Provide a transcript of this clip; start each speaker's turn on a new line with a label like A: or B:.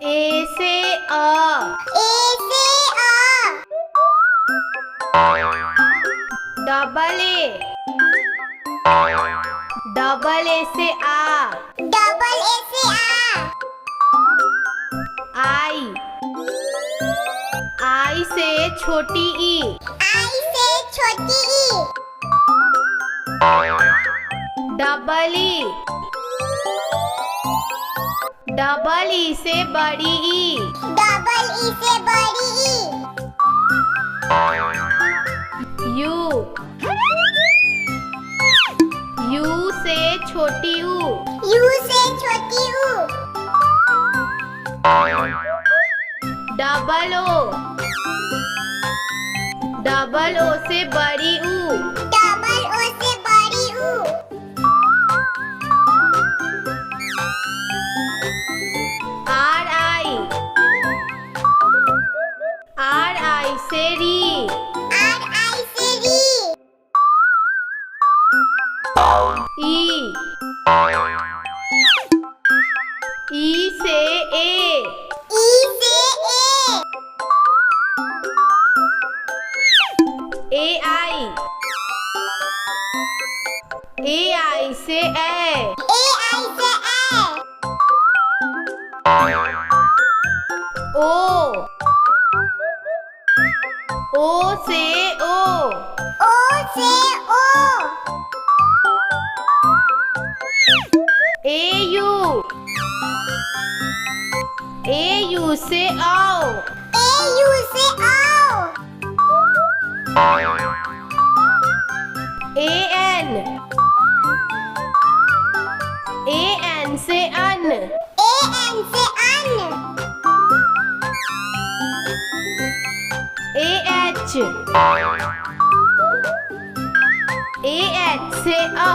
A: ए से अ। Double A से आ। आई से छोटी ई। डबल ई से बड़ी ई। यू से छोटी ऊ। डबल ओ से बड़ी ऊ। आर आई से री। ई से ए। ए आई से ए। ओ से ओ। ए यू से आओ। एन से अन। एच से अ।